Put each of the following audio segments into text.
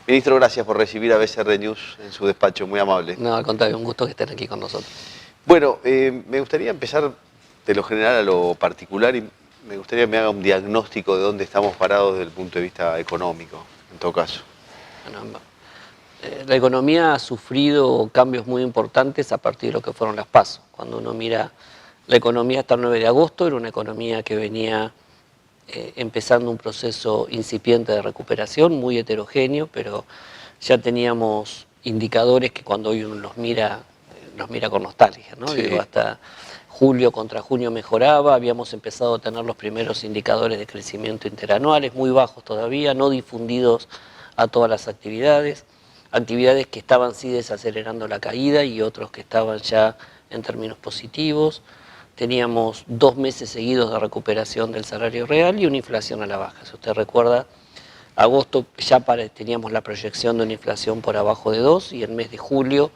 Ministro, gracias por recibir a BCR News en su despacho, muy amable. No, al contrario, un gusto que estén aquí con nosotros. Bueno, me gustaría empezar de lo general a lo particular y me gustaría que me haga un diagnóstico de dónde estamos parados desde el punto de vista económico, en todo caso. Bueno, la economía ha sufrido cambios muy importantes a partir de lo que fueron las PASO. Cuando uno mira la economía hasta el 9 de agosto, era una economía que venía empezando un proceso incipiente de recuperación, muy heterogéneo, pero ya teníamos indicadores que cuando hoy uno los mira con nostalgia, ¿no? Sí. Digo, hasta julio contra junio mejoraba, habíamos empezado a tener los primeros indicadores de crecimiento interanuales, muy bajos todavía, no difundidos a todas las actividades que estaban sí desacelerando la caída y otros que estaban ya en términos positivos. Teníamos 2 meses seguidos de recuperación del salario real y una inflación a la baja. Si usted recuerda, agosto ya teníamos la proyección de una inflación por abajo de 2 y el mes de julio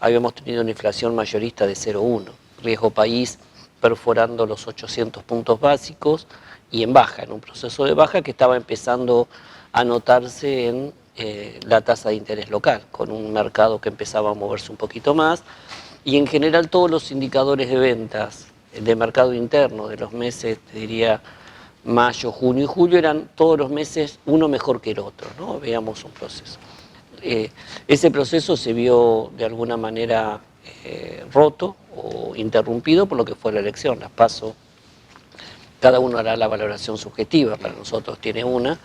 habíamos tenido una inflación mayorista de 0,1. Riesgo país perforando los 800 puntos básicos y en baja, en un proceso de baja que estaba empezando a notarse en la tasa de interés local, con un mercado que empezaba a moverse un poquito más y en general todos los indicadores de ventas de mercado interno de los meses, te diría, mayo, junio y julio, eran todos los meses uno mejor que el otro, ¿no? Veíamos un proceso. Ese proceso se vio de alguna manera roto o interrumpido por lo que fue la elección, las PASO. Cada uno hará la valoración subjetiva, para nosotros tiene una,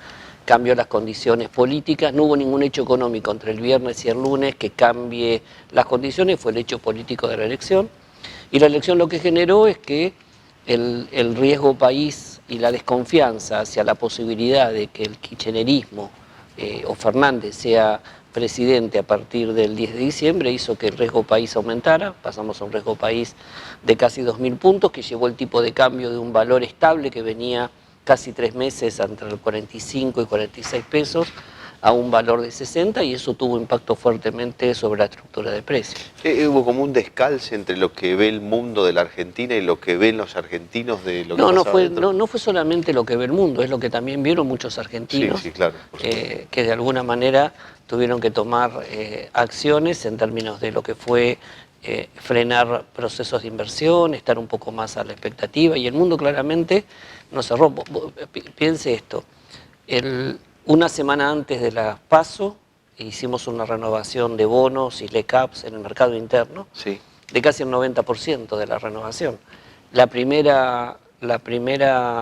cambió las condiciones políticas, no hubo ningún hecho económico entre el viernes y el lunes que cambie las condiciones, fue el hecho político de la elección. Y la elección lo que generó es que el riesgo país y la desconfianza hacia la posibilidad de que el kirchnerismo o Fernández sea presidente a partir del 10 de diciembre hizo que el riesgo país aumentara, pasamos a un riesgo país de casi 2.000 puntos, que llevó el tipo de cambio de un valor estable que venía casi 3 meses entre los 45 y 46 pesos, a un valor de 60 y eso tuvo impacto fuertemente sobre la estructura de precios. Hubo como un descalce entre lo que ve el mundo de la Argentina y lo que ven los argentinos de lo que no fue solamente lo que ve el mundo, es lo que también vieron muchos argentinos, sí, claro, que de alguna manera tuvieron que tomar acciones en términos de lo que fue frenar procesos de inversión, estar un poco más a la expectativa y el mundo claramente no cerró. Piense esto, una semana antes de las PASO hicimos una renovación de bonos y LECAPs en el mercado interno, sí, de casi el 90% de la renovación. La primera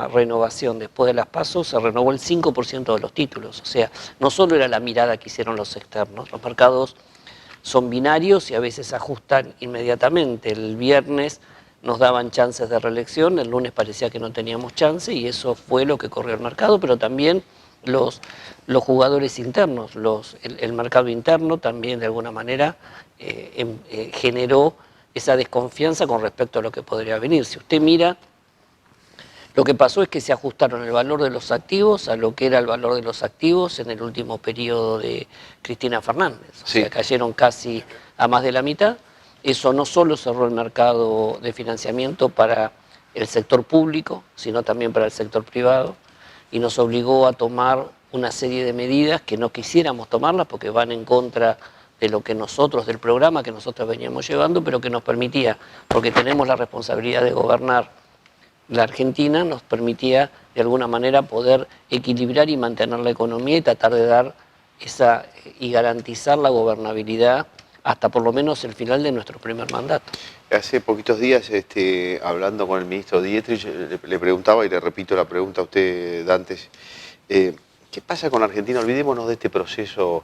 renovación después de las PASO se renovó el 5% de los títulos, o sea, no solo era la mirada que hicieron los externos, los mercados son binarios y a veces ajustan inmediatamente. El viernes nos daban chances de reelección, el lunes parecía que no teníamos chance y eso fue lo que corrió el mercado, pero también los jugadores internos, el mercado interno también de alguna manera generó esa desconfianza con respecto a lo que podría venir. Si usted mira, lo que pasó es que se ajustaron el valor de los activos a lo que era el valor de los activos en el último periodo de Cristina Fernández. O sea, cayeron casi a más de la mitad. Eso no solo cerró el mercado de financiamiento para el sector público, sino también para el sector privado, y nos obligó a tomar una serie de medidas que no quisiéramos tomarlas porque van en contra de lo que nosotros, del programa que nosotros veníamos llevando, pero que nos permitía, porque tenemos la responsabilidad de gobernar la Argentina, nos permitía de alguna manera poder equilibrar y mantener la economía y tratar de dar y garantizar la gobernabilidad hasta por lo menos el final de nuestro primer mandato. Hace poquitos días, hablando con el ministro Dietrich, le preguntaba, y le repito la pregunta a usted, Dantes, ¿qué pasa con Argentina? Olvidémonos de este proceso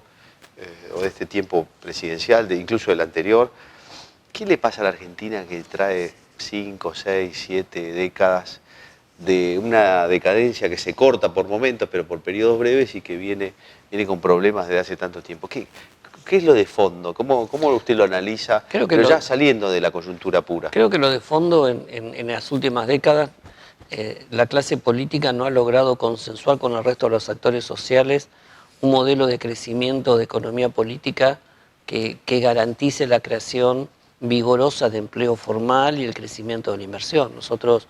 o de este tiempo presidencial, incluso del anterior. ¿Qué le pasa a la Argentina que trae 5, 6, 7 décadas de una decadencia que se corta por momentos, pero por periodos breves y que viene con problemas desde hace tanto tiempo? ¿Qué es lo de fondo? ¿Cómo usted lo analiza? Pero ya saliendo de la coyuntura pura. Creo que lo de fondo en las últimas décadas, la clase política no ha logrado consensuar con el resto de los actores sociales un modelo de crecimiento de economía política que garantice la creación vigorosa de empleo formal y el crecimiento de la inversión. Nosotros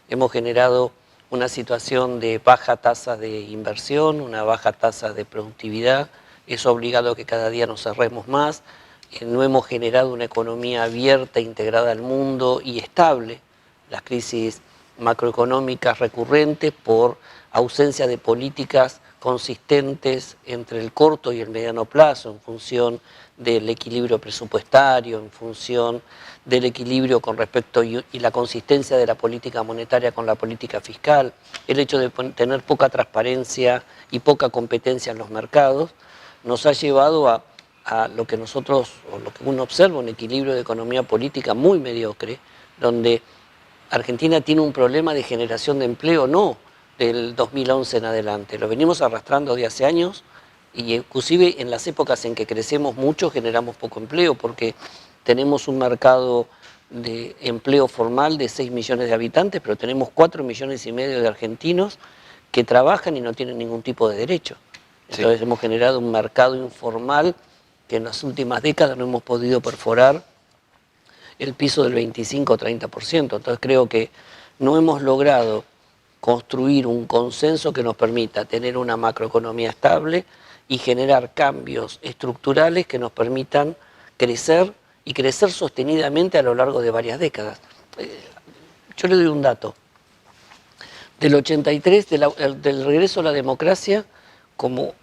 hemos generado una situación de baja tasa de inversión, una baja tasa de productividad es obligado que cada día nos cerremos más, no hemos generado una economía abierta, integrada al mundo y estable. Las crisis macroeconómicas recurrentes por ausencia de políticas consistentes entre el corto y el mediano plazo, en función del equilibrio presupuestario, en función del equilibrio con respecto y la consistencia de la política monetaria con la política fiscal, el hecho de tener poca transparencia y poca competencia en los mercados, nos ha llevado a lo que nosotros, o lo que uno observa, un equilibrio de economía política muy mediocre, donde Argentina tiene un problema de generación de empleo, no del 2011 en adelante, lo venimos arrastrando de hace años, y inclusive en las épocas en que crecemos mucho generamos poco empleo, porque tenemos un mercado de empleo formal de 6 millones de habitantes, pero tenemos 4,5 millones de argentinos que trabajan y no tienen ningún tipo de derecho. Entonces hemos generado un mercado informal que en las últimas décadas no hemos podido perforar el piso del 25 o 30%. Entonces creo que no hemos logrado construir un consenso que nos permita tener una macroeconomía estable y generar cambios estructurales que nos permitan crecer y crecer sostenidamente a lo largo de varias décadas. Yo le doy un dato. Del 83, del regreso a la democracia, como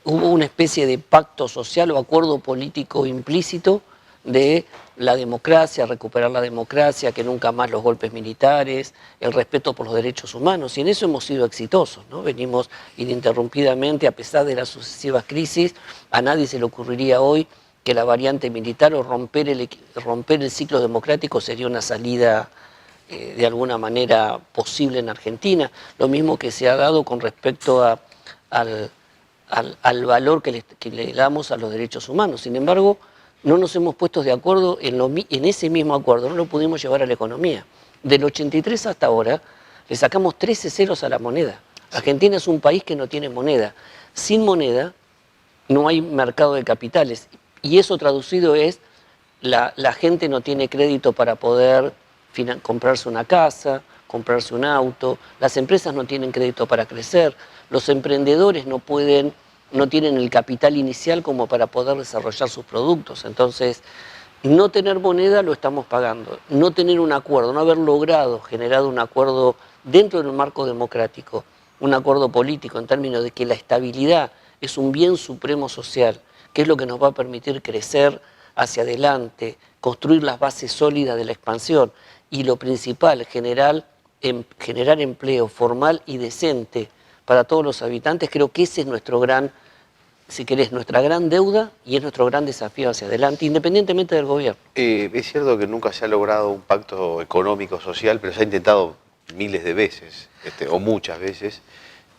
hubo una especie de pacto social o acuerdo político implícito de la democracia, recuperar la democracia, que nunca más los golpes militares, el respeto por los derechos humanos, y en eso hemos sido exitosos, ¿no? Venimos ininterrumpidamente, a pesar de las sucesivas crisis, a nadie se le ocurriría hoy que la variante militar o romper el ciclo democrático sería una salida de alguna manera posible en Argentina. Lo mismo que se ha dado con respecto al valor que le damos a los derechos humanos. Sin embargo, no nos hemos puesto de acuerdo en ese mismo acuerdo, no lo pudimos llevar a la economía. Del 83 hasta ahora le sacamos 13 ceros a la moneda. Argentina es un país que no tiene moneda. Sin moneda no hay mercado de capitales, y eso traducido es la gente no tiene crédito para poder comprarse una casa, comprarse un auto, las empresas no tienen crédito para crecer, los emprendedores no tienen el capital inicial como para poder desarrollar sus productos. Entonces, no tener moneda lo estamos pagando, no tener un acuerdo, no haber logrado generar un acuerdo dentro del marco democrático, un acuerdo político en términos de que la estabilidad es un bien supremo social, que es lo que nos va a permitir crecer hacia adelante, construir las bases sólidas de la expansión, y lo principal, generar empleo formal y decente para todos los habitantes. Creo que ese es nuestro gran, si querés, nuestra gran deuda, y es nuestro gran desafío hacia adelante, independientemente del gobierno. Es cierto que nunca se ha logrado un pacto económico, social, pero se ha intentado miles de veces, o muchas veces,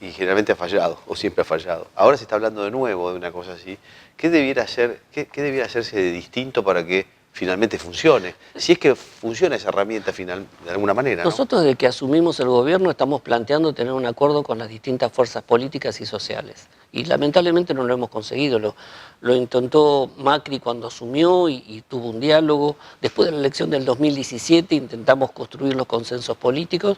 y generalmente ha fallado, o siempre ha fallado. Ahora se está hablando de nuevo de una cosa así. ¿Qué debiera hacerse de distinto para que finalmente funcione? Si es que funciona esa herramienta final, de alguna manera, ¿no? Nosotros, desde que asumimos el gobierno, estamos planteando tener un acuerdo con las distintas fuerzas políticas y sociales. Y lamentablemente no lo hemos conseguido. Lo intentó Macri cuando asumió y tuvo un diálogo. Después de la elección del 2017 intentamos construir los consensos políticos,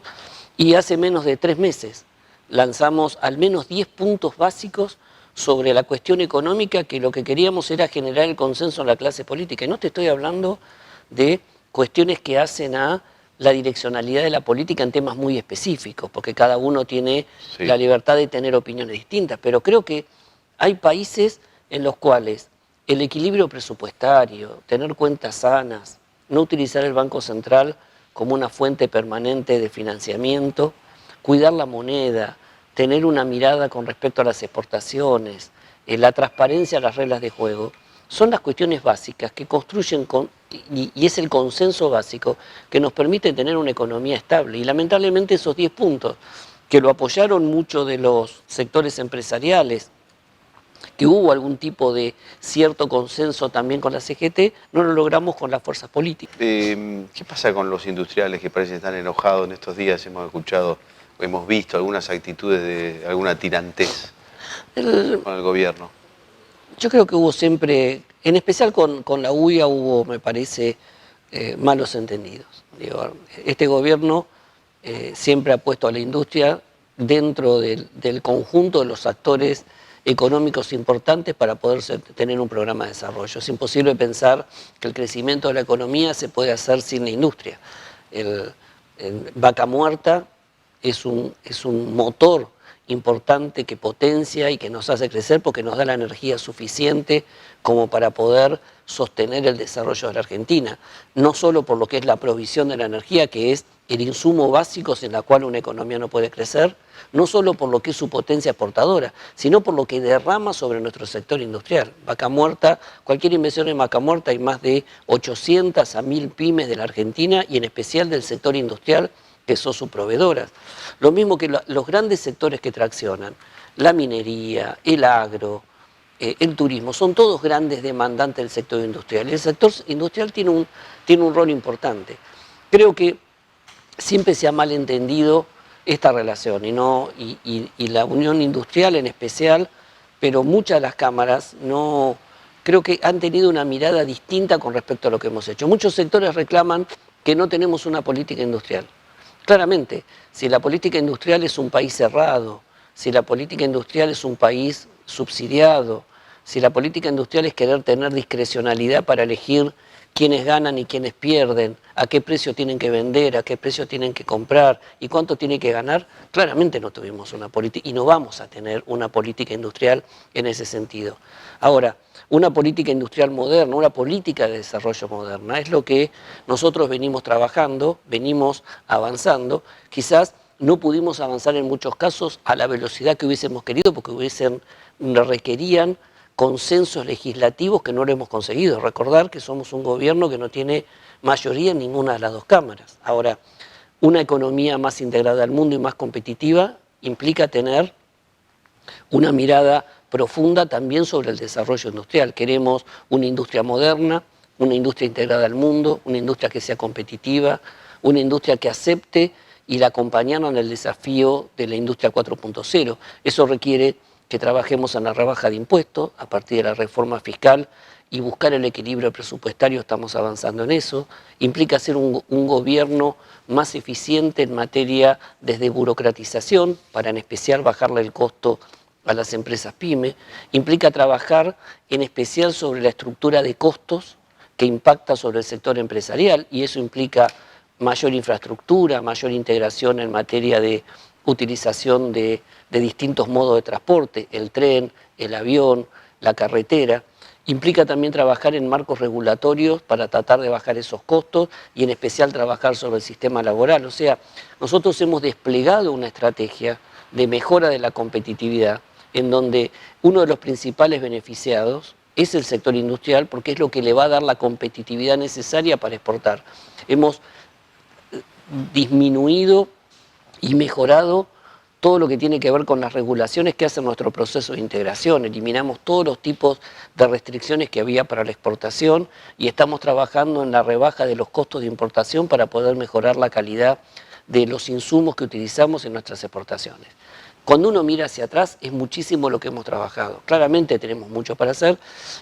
y hace menos de 3 meses lanzamos al menos 10 puntos básicos sobre la cuestión económica, que lo que queríamos era generar el consenso en la clase política. Y no te estoy hablando de cuestiones que hacen a la direccionalidad de la política en temas muy específicos, porque cada uno tiene la libertad de tener opiniones distintas, pero creo que hay países en los cuales el equilibrio presupuestario, tener cuentas sanas, no utilizar el Banco Central como una fuente permanente de financiamiento, cuidar la moneda, tener una mirada con respecto a las exportaciones, la transparencia de las reglas de juego, son las cuestiones básicas que construyen y es el consenso básico que nos permite tener una economía estable. Y lamentablemente esos 10 puntos, que lo apoyaron muchos de los sectores empresariales, que hubo algún tipo de cierto consenso también con la CGT, no lo logramos con las fuerzas políticas. ¿Qué pasa con los industriales que parecen estar enojados en estos días? Hemos visto algunas actitudes de alguna tirantez con el gobierno. Yo creo que hubo siempre, en especial con la UIA, hubo, me parece, malos entendidos. Este gobierno siempre ha puesto a la industria dentro del conjunto de los actores económicos importantes para poder tener un programa de desarrollo. Es imposible pensar que el crecimiento de la economía se puede hacer sin la industria. Vaca Muerta es un motor importante que potencia y que nos hace crecer porque nos da la energía suficiente como para poder sostener el desarrollo de la Argentina, no solo por lo que es la provisión de la energía, que es el insumo básico sin la cual una economía no puede crecer, no solo por lo que es su potencia exportadora, sino por lo que derrama sobre nuestro sector industrial. Vaca Muerta, cualquier inversión en Vaca Muerta, hay más de 800 a 1000 pymes de la Argentina y en especial del sector industrial que son sus proveedoras. Lo mismo que los grandes sectores que traccionan, la minería, el agro, el turismo, son todos grandes demandantes del sector industrial. Y el sector industrial tiene un rol importante. Creo que siempre se ha malentendido esta relación y la unión industrial en especial, pero muchas de las cámaras no creo que han tenido una mirada distinta con respecto a lo que hemos hecho. Muchos sectores reclaman que no tenemos una política industrial. Claramente, si la política industrial es un país cerrado, si la política industrial es un país subsidiado, si la política industrial es querer tener discrecionalidad para elegir quiénes ganan y quiénes pierden, a qué precio tienen que vender, a qué precio tienen que comprar y cuánto tienen que ganar, claramente no tuvimos una política y no vamos a tener una política industrial en ese sentido. Ahora, una política industrial moderna, una política de desarrollo moderna, es lo que nosotros venimos trabajando, venimos avanzando. Quizás no pudimos avanzar en muchos casos a la velocidad que hubiésemos querido porque requerían consensos legislativos que no lo hemos conseguido. Recordar que somos un gobierno que no tiene mayoría en ninguna de las dos cámaras. Ahora, una economía más integrada al mundo y más competitiva implica tener una mirada profunda también sobre el desarrollo industrial. Queremos una industria moderna, una industria integrada al mundo, una industria que sea competitiva, una industria que acepte y la acompañaron en el desafío de la industria 4.0. Eso requiere que trabajemos en la rebaja de impuestos a partir de la reforma fiscal y buscar el equilibrio presupuestario, estamos avanzando en eso. Implica ser un gobierno más eficiente en materia de desburocratización, para en especial bajarle el costo a las empresas pyme. Implica trabajar en especial sobre la estructura de costos que impacta sobre el sector empresarial y eso implica mayor infraestructura, mayor integración en materia de utilización de distintos modos de transporte, el tren, el avión, la carretera. Implica también trabajar en marcos regulatorios para tratar de bajar esos costos y en especial trabajar sobre el sistema laboral. O sea, nosotros hemos desplegado una estrategia de mejora de la competitividad en donde uno de los principales beneficiados es el sector industrial porque es lo que le va a dar la competitividad necesaria para exportar. Hemos disminuido y mejorado todo lo que tiene que ver con las regulaciones que hacen nuestro proceso de integración. Eliminamos todos los tipos de restricciones que había para la exportación y estamos trabajando en la rebaja de los costos de importación para poder mejorar la calidad de los insumos que utilizamos en nuestras exportaciones. Cuando uno mira hacia atrás es muchísimo lo que hemos trabajado. Claramente tenemos mucho para hacer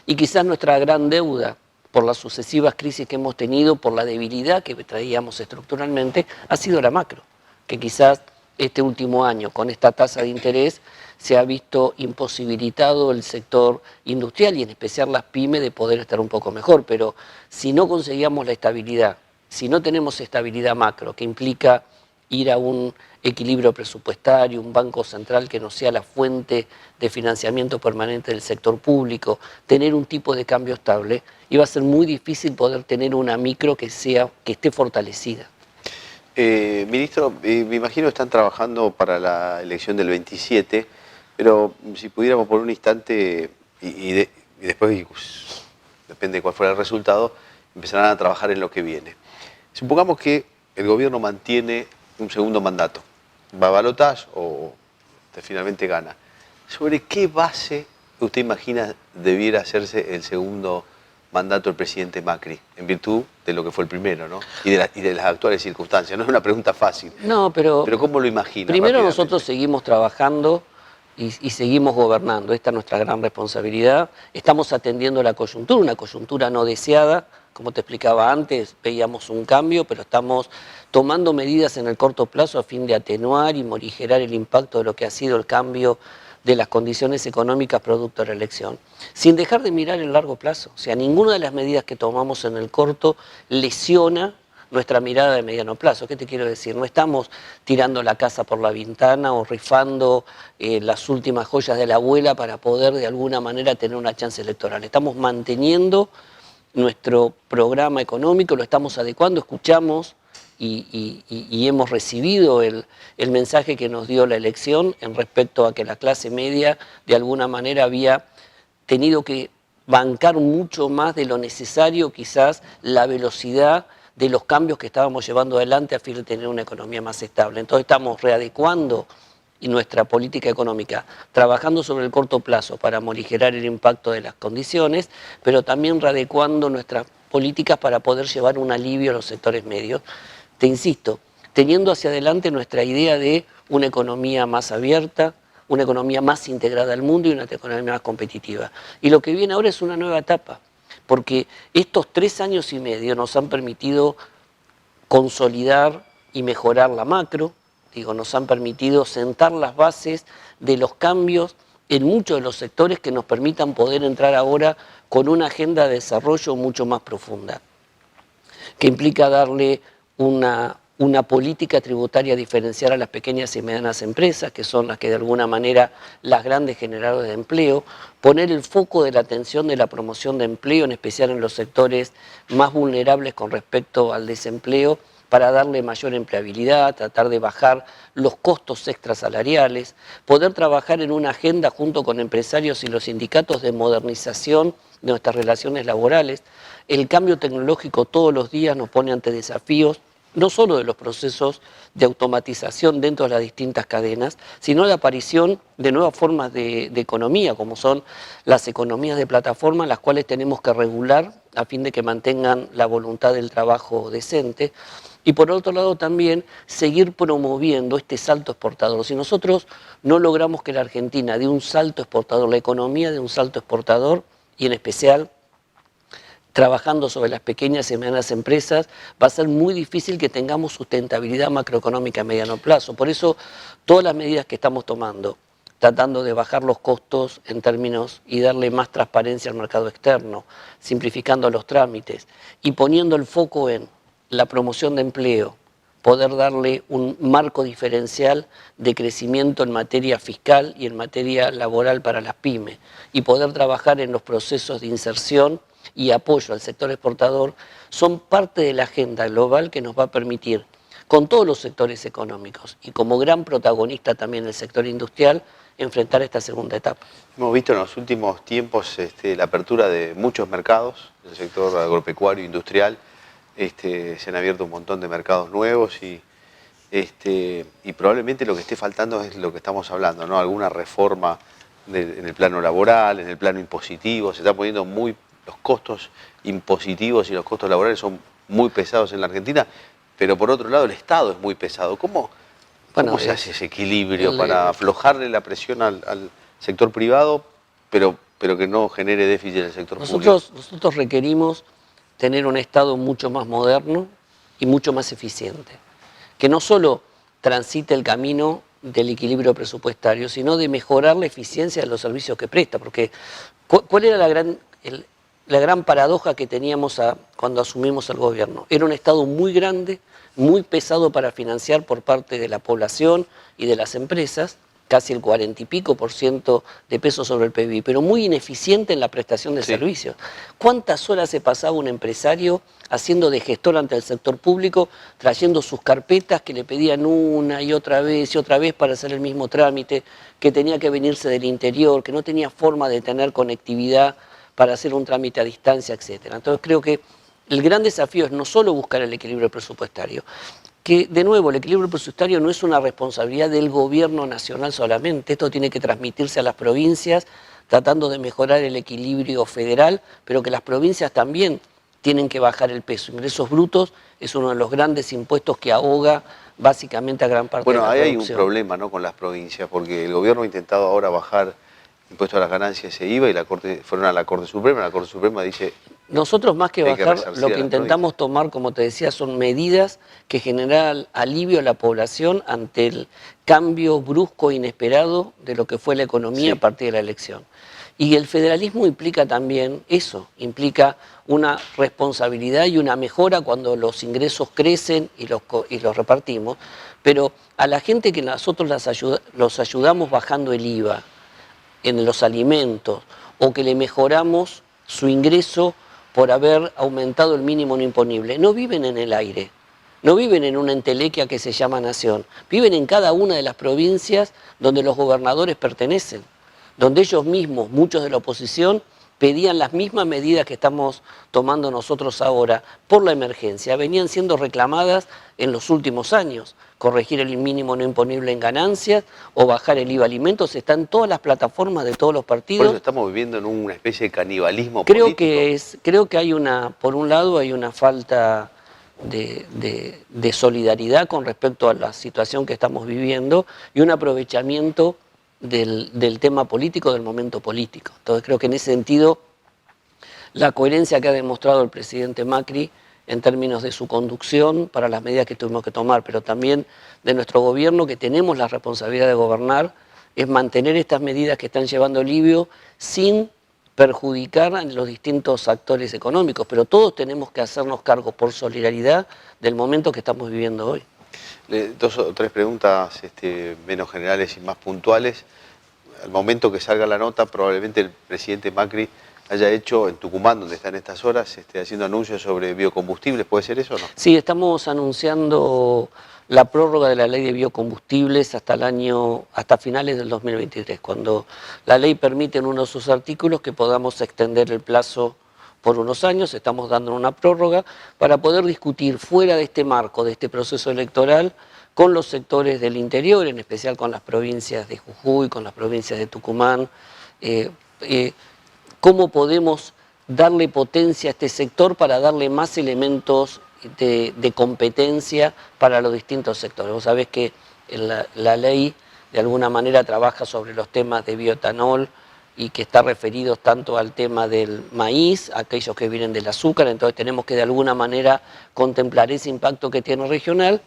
y quizás nuestra gran deuda por las sucesivas crisis que hemos tenido, por la debilidad que traíamos estructuralmente, ha sido la macro, que quizás este último año, con esta tasa de interés, se ha visto imposibilitado el sector industrial y en especial las pymes de poder estar un poco mejor. Pero si no conseguíamos la estabilidad, si no tenemos estabilidad macro, que implica ir a un equilibrio presupuestario, un banco central que no sea la fuente de financiamiento permanente del sector público, tener un tipo de cambio estable, iba a ser muy difícil poder tener una micro que esté fortalecida. Ministro, me imagino que están trabajando para la elección del 27, pero si pudiéramos por un instante, y después, depende de cuál fuera el resultado, empezarán a trabajar en lo que viene. Supongamos que el gobierno mantiene un segundo mandato, va a balotaje o finalmente gana. ¿Sobre qué base usted imagina debiera hacerse el segundo mandato del presidente Macri, en virtud de lo que fue el primero, ¿no? Y de las actuales circunstancias? No es una pregunta fácil. No, pero ¿cómo lo imagina? Primero nosotros seguimos trabajando y seguimos gobernando. Esta es nuestra gran responsabilidad. Estamos atendiendo la coyuntura, una coyuntura no deseada. Como te explicaba antes, veíamos un cambio, pero estamos tomando medidas en el corto plazo a fin de atenuar y morigerar el impacto de lo que ha sido el cambio de las condiciones económicas producto de la elección, sin dejar de mirar el largo plazo. O sea, ninguna de las medidas que tomamos en el corto lesiona nuestra mirada de mediano plazo. ¿Qué te quiero decir? No estamos tirando la casa por la ventana o rifando las últimas joyas de la abuela para poder de alguna manera tener una chance electoral. Estamos manteniendo nuestro programa económico, lo estamos adecuando, escuchamos y hemos recibido el mensaje que nos dio la elección en respecto a que la clase media de alguna manera había tenido que bancar mucho más de lo necesario, quizás la velocidad de los cambios que estábamos llevando adelante a fin de tener una economía más estable. Entonces estamos readecuando nuestra política económica, trabajando sobre el corto plazo para morigerar el impacto de las condiciones, pero también readecuando nuestras políticas para poder llevar un alivio a los sectores medios. Te insisto, teniendo hacia adelante nuestra idea de una economía más abierta, una economía más integrada al mundo y una economía más competitiva. Y lo que viene ahora es una nueva etapa, porque estos 3 años y medio nos han permitido consolidar y mejorar la macro, nos han permitido sentar las bases de los cambios en muchos de los sectores que nos permitan poder entrar ahora con una agenda de desarrollo mucho más profunda, que implica darle una política tributaria diferencial a las pequeñas y medianas empresas, que son las que de alguna manera las grandes generadoras de empleo, poner el foco de la atención de la promoción de empleo, en especial en los sectores más vulnerables con respecto al desempleo, para darle mayor empleabilidad, tratar de bajar los costos extrasalariales, poder trabajar en una agenda junto con empresarios y los sindicatos de modernización de nuestras relaciones laborales. El cambio tecnológico todos los días nos pone ante desafíos, no solo de los procesos de automatización dentro de las distintas cadenas, sino la aparición de nuevas formas de economía, como son las economías de plataforma, las cuales tenemos que regular a fin de que mantengan la voluntad del trabajo decente. Y por otro lado también seguir promoviendo este salto exportador. Si nosotros no logramos que la Argentina dé un salto exportador, la economía de un salto exportador, y en especial trabajando sobre las pequeñas y medianas empresas, va a ser muy difícil que tengamos sustentabilidad macroeconómica a mediano plazo. Por eso, todas las medidas que estamos tomando, tratando de bajar los costos en términos y darle más transparencia al mercado externo, simplificando los trámites y poniendo el foco en la promoción de empleo, poder darle un marco diferencial de crecimiento en materia fiscal y en materia laboral para las pymes, y poder trabajar en los procesos de inserción y apoyo al sector exportador, son parte de la agenda global que nos va a permitir, con todos los sectores económicos y como gran protagonista también el sector industrial, enfrentar esta segunda etapa. Hemos visto en los últimos tiempos la apertura de muchos mercados, el sector agropecuario, industrial. Se han abierto un montón de mercados nuevos y probablemente lo que esté faltando es lo que estamos hablando, ¿no? Alguna reforma en el plano laboral, en el plano impositivo. Se están poniendo los costos impositivos y los costos laborales son muy pesados en la Argentina, pero por otro lado el Estado es muy pesado. ¿Cómo se hace ese equilibrio para aflojarle la presión al sector privado, pero que no genere déficit en el sector público? Nosotros requerimos tener un Estado mucho más moderno y mucho más eficiente, que no solo transite el camino del equilibrio presupuestario, sino de mejorar la eficiencia de los servicios que presta, porque ¿cuál era la gran paradoja que teníamos cuando asumimos el gobierno? Era un Estado muy grande, muy pesado para financiar por parte de la población y de las empresas, casi el 40 y pico % de peso sobre el PIB, pero muy ineficiente en la prestación de servicios. ¿Cuántas horas se pasaba un empresario haciendo de gestor ante el sector público, trayendo sus carpetas que le pedían una y otra vez para hacer el mismo trámite, que tenía que venirse del interior, que no tenía forma de tener conectividad para hacer un trámite a distancia, etcétera? Entonces creo que el gran desafío es no solo buscar el equilibrio presupuestario, que de nuevo el equilibrio presupuestario no es una responsabilidad del gobierno nacional solamente, esto tiene que transmitirse a las provincias, tratando de mejorar el equilibrio federal, pero que las provincias también tienen que bajar el peso. Ingresos brutos es uno de los grandes impuestos que ahoga básicamente a gran parte de la producción. Bueno, ahí hay un problema, ¿no?, con las provincias, porque el gobierno ha intentado ahora bajar impuestos a las ganancias e IVA y fueron a la Corte Suprema dice Nosotros más que Hay que bajar, resarcir lo a que las intentamos provincias. tomar, como te decía, son medidas que generan alivio a la población ante el cambio brusco e inesperado de lo que fue la economía a Sí. partir de la elección. Y el federalismo implica también eso, implica una responsabilidad y una mejora cuando los ingresos crecen y los repartimos, pero a la gente que nosotros los ayudamos bajando el IVA en los alimentos o que le mejoramos su ingreso por haber aumentado el mínimo no imponible, no viven en el aire, no viven en una entelequia que se llama nación, viven en cada una de las provincias donde los gobernadores pertenecen, donde ellos mismos, muchos de la oposición, pedían las mismas medidas que estamos tomando nosotros ahora por la emergencia, venían siendo reclamadas en los últimos años. Corregir el mínimo no imponible en ganancias o bajar el IVA alimentos, está en todas las plataformas de todos los Por eso partidos. estamos viviendo en una especie de canibalismo político. Creo que hay por un lado hay una falta de solidaridad con respecto a la situación que estamos viviendo y un aprovechamiento del tema político, del momento político. Entonces creo que en ese sentido la coherencia que ha demostrado el presidente Macri en términos de su conducción para las medidas que tuvimos que tomar, pero también de nuestro gobierno, que tenemos la responsabilidad de gobernar, es mantener estas medidas que están llevando alivio sin perjudicar a los distintos actores económicos, pero todos tenemos que hacernos cargo por solidaridad del momento que estamos viviendo hoy. Dos o tres preguntas menos generales y más puntuales. Al momento que salga la nota, probablemente el presidente Macri haya hecho en Tucumán, donde está en estas horas, haciendo anuncios sobre biocombustibles. ¿Puede ser eso o no? Sí, estamos anunciando la prórroga de la ley de biocombustibles hasta finales del 2023, cuando la ley permite en uno de sus artículos que podamos extender el plazo por unos años. Estamos dando una prórroga para poder discutir fuera de este marco, de este proceso electoral, con los sectores del interior, en especial con las provincias de Jujuy, con las provincias de Tucumán, cómo podemos darle potencia a este sector para darle más elementos de competencia para los distintos sectores. Vos sabés que la ley de alguna manera trabaja sobre los temas de bioetanol y que está referido tanto al tema del maíz, aquellos que vienen del azúcar, entonces tenemos que de alguna manera contemplar ese impacto que tiene regional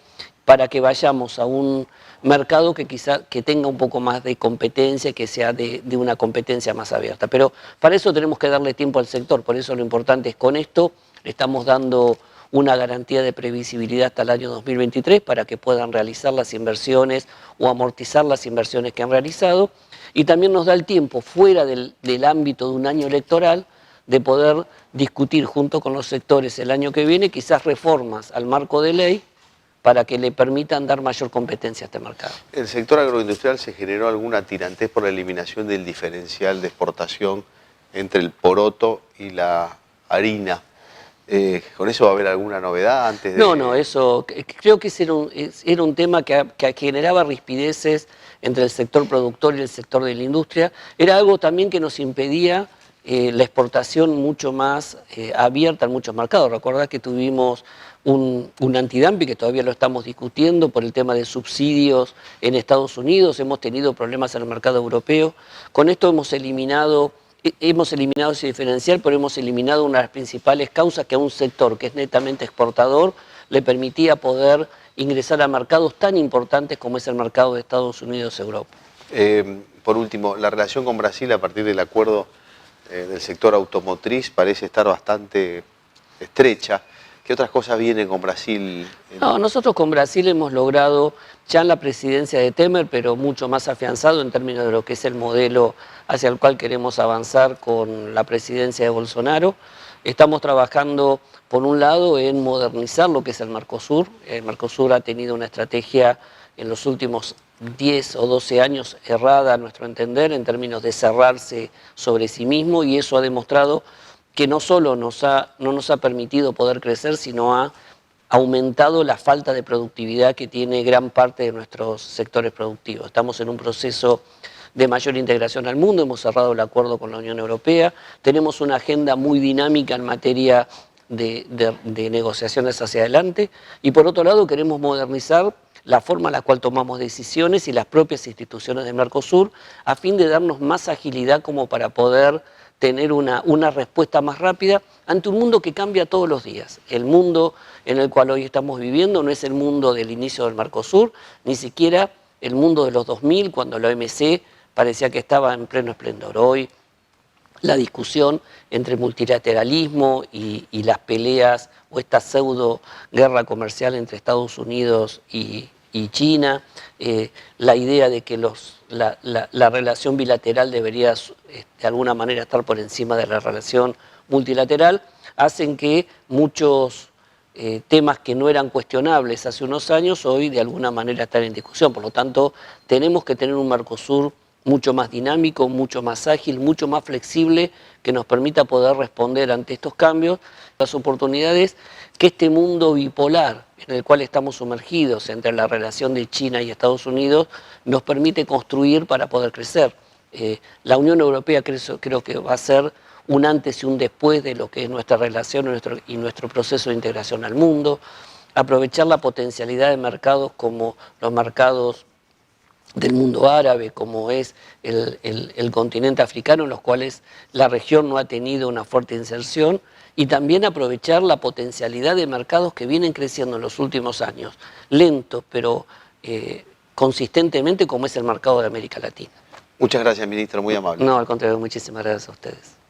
para que vayamos a un mercado que quizá que tenga un poco más de competencia, que sea de una competencia más abierta. Pero para eso tenemos que darle tiempo al sector, por eso lo importante es con esto le estamos dando una garantía de previsibilidad hasta el año 2023 para que puedan realizar las inversiones o amortizar las inversiones que han realizado, y también nos da el tiempo fuera del ámbito de un año electoral de poder discutir junto con los sectores el año que viene quizás reformas al marco de ley para que le permitan dar mayor competencia a este mercado. ¿El sector agroindustrial se generó alguna tirantez por la eliminación del diferencial de exportación entre el poroto y la harina? ¿Con eso va a haber alguna novedad antes de...? No, eso creo que era un tema que generaba rispideces entre el sector productor y el sector de la industria. Era algo también que nos impedía la exportación mucho más abierta en muchos mercados. Recordad que tuvimos un antidumping que todavía lo estamos discutiendo por el tema de subsidios en Estados Unidos, hemos tenido problemas en el mercado europeo. Con esto hemos eliminado ese diferencial, pero hemos eliminado una de las principales causas que a un sector que es netamente exportador le permitía poder ingresar a mercados tan importantes como es el mercado de Estados Unidos y Europa. Por último, la relación con Brasil a partir del acuerdo del sector automotriz parece estar bastante estrecha. ¿Qué otras cosas vienen con Brasil? No, nosotros con Brasil hemos logrado ya en la presidencia de Temer, pero mucho más afianzado en términos de lo que es el modelo hacia el cual queremos avanzar con la presidencia de Bolsonaro. Estamos trabajando, por un lado, en modernizar lo que es el Mercosur. El Mercosur ha tenido una estrategia en los últimos 10 o 12 años errada, a nuestro entender, en términos de cerrarse sobre sí mismo, y eso ha demostrado que no solo no nos ha permitido poder crecer, sino ha aumentado la falta de productividad que tiene gran parte de nuestros sectores productivos. Estamos en un proceso de mayor integración al mundo, hemos cerrado el acuerdo con la Unión Europea, tenemos una agenda muy dinámica en materia de negociaciones hacia adelante, y por otro lado queremos modernizar la forma en la cual tomamos decisiones y las propias instituciones de Mercosur a fin de darnos más agilidad como para poder tener una respuesta más rápida ante un mundo que cambia todos los días. El mundo en el cual hoy estamos viviendo no es el mundo del inicio del Mercosur, ni siquiera el mundo de los 2000, cuando la OMC parecía que estaba en pleno esplendor. Hoy la discusión entre multilateralismo y las peleas o esta pseudo guerra comercial entre Estados Unidos y China, la idea de que la relación bilateral debería de alguna manera estar por encima de la relación multilateral, hacen que muchos temas que no eran cuestionables hace unos años hoy de alguna manera están en discusión. Por lo tanto, tenemos que tener un Mercosur mucho más dinámico, mucho más ágil, mucho más flexible, que nos permita poder responder ante estos cambios, las oportunidades que este mundo bipolar en el cual estamos sumergidos entre la relación de China y Estados Unidos nos permite construir para poder crecer. La Unión Europea creo que va a ser un antes y un después de lo que es nuestra relación y nuestro proceso de integración al mundo, aprovechar la potencialidad de mercados como los mercados del mundo árabe, como es el continente africano, en los cuales la región no ha tenido una fuerte inserción, y también aprovechar la potencialidad de mercados que vienen creciendo en los últimos años, lento, pero consistentemente, como es el mercado de América Latina. Muchas gracias, ministro, muy amable. No, al contrario, muchísimas gracias a ustedes.